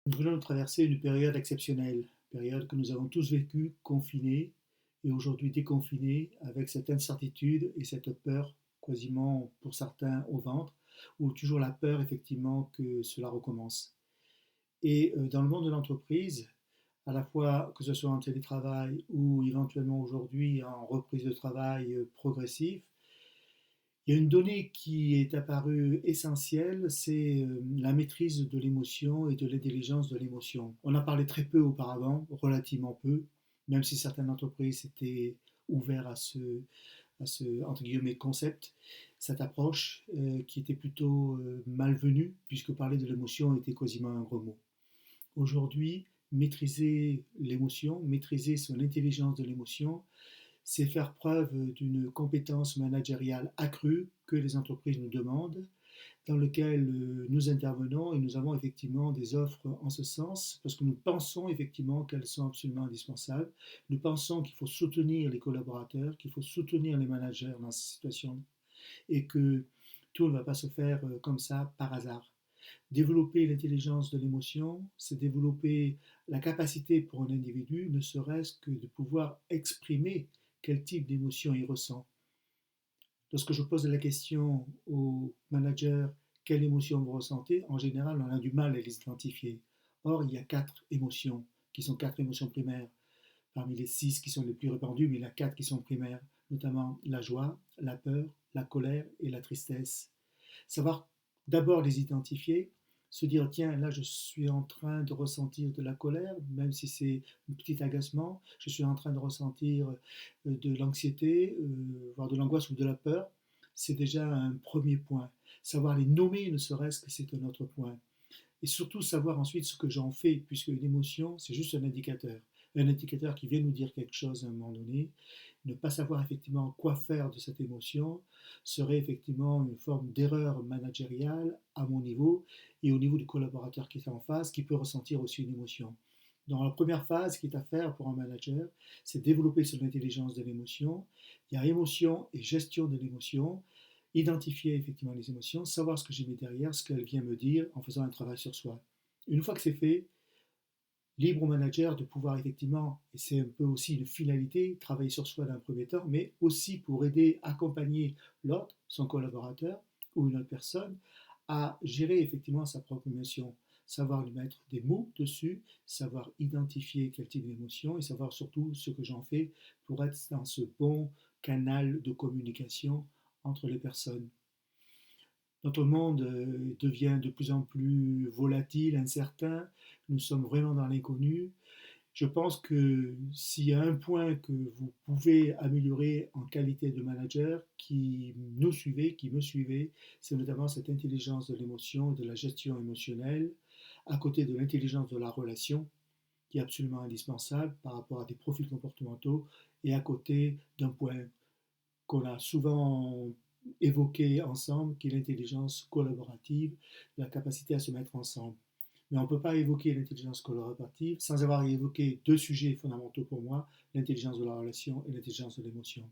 Nous venons de traverser une période exceptionnelle, période que nous avons tous vécue confinés et aujourd'hui déconfinés avec cette incertitude et cette peur quasiment pour certains au ventre, ou toujours la peur effectivement que cela recommence. Et dans le monde de l'entreprise, à la fois que ce soit en télétravail ou éventuellement aujourd'hui en reprise de travail progressif, il y a une donnée qui est apparue essentielle, c'est la maîtrise de l'émotion et de l'intelligence de l'émotion. On en parlait très peu auparavant, relativement peu, même si certaines entreprises étaient ouvertes à ce entre guillemets, concept, cette approche qui était plutôt malvenue, puisque parler de l'émotion était quasiment un gros mot. Aujourd'hui, maîtriser l'émotion, maîtriser son intelligence de l'émotion, c'est faire preuve d'une compétence managériale accrue que les entreprises nous demandent, dans lequel nous intervenons et nous avons effectivement des offres en ce sens, parce que nous pensons effectivement qu'elles sont absolument indispensables. Nous pensons qu'il faut soutenir les collaborateurs, qu'il faut soutenir les managers dans ces situations et que tout ne va pas se faire comme ça par hasard. Développer l'intelligence de l'émotion, c'est développer la capacité pour un individu, ne serait-ce que de pouvoir exprimer quel type d'émotion il ressent. Lorsque je pose la question aux managers quelle émotion vous ressentez, en général, on a du mal à les identifier. Or, il y a 4 émotions qui sont 4 émotions primaires. Parmi les 6 qui sont les plus répandues, mais il y en a 4 qui sont primaires, notamment la joie, la peur, la colère et la tristesse. Savoir d'abord les identifier, se dire tiens, là je suis en train de ressentir de la colère, même si c'est un petit agacement, je suis en train de ressentir de l'anxiété, voire de l'angoisse ou de la peur, c'est déjà un premier point. Savoir les nommer, ne serait-ce que c'est un autre point. Et surtout savoir ensuite ce que j'en fais, puisque une émotion, c'est juste un indicateur qui vient nous dire quelque chose à un moment donné. Ne pas savoir effectivement quoi faire de cette émotion serait effectivement une forme d'erreur managériale à mon niveau et au niveau du collaborateur qui est en face, qui peut ressentir aussi une émotion. Dans la première phase qui est à faire pour un manager, c'est développer son intelligence de l'émotion. Il y a émotion et gestion de l'émotion, identifier effectivement les émotions, savoir ce que j'ai mis derrière, ce qu'elle vient me dire en faisant un travail sur soi. Une fois que c'est fait, libre au manager de pouvoir effectivement, et c'est un peu aussi une finalité, travailler sur soi d'un premier temps, mais aussi pour aider, accompagner l'autre, son collaborateur ou une autre personne, à gérer effectivement sa propre émotion, savoir lui mettre des mots dessus, savoir identifier quel type d'émotion et savoir surtout ce que j'en fais pour être dans ce bon canal de communication entre les personnes. Notre monde devient de plus en plus volatile, incertain. Nous sommes vraiment dans l'inconnu. Je pense que s'il y a un point que vous pouvez améliorer en qualité de manager qui nous suivez, qui me suivez, c'est notamment cette intelligence de l'émotion, de la gestion émotionnelle, à côté de l'intelligence de la relation, qui est absolument indispensable par rapport à des profils comportementaux, et à côté d'un point qu'on a souvent évoqué ensemble, qui est l'intelligence collaborative, la capacité à se mettre ensemble. Mais on ne peut pas évoquer l'intelligence collaborative sans avoir évoqué 2 sujets fondamentaux pour moi, l'intelligence de la relation et l'intelligence de l'émotion.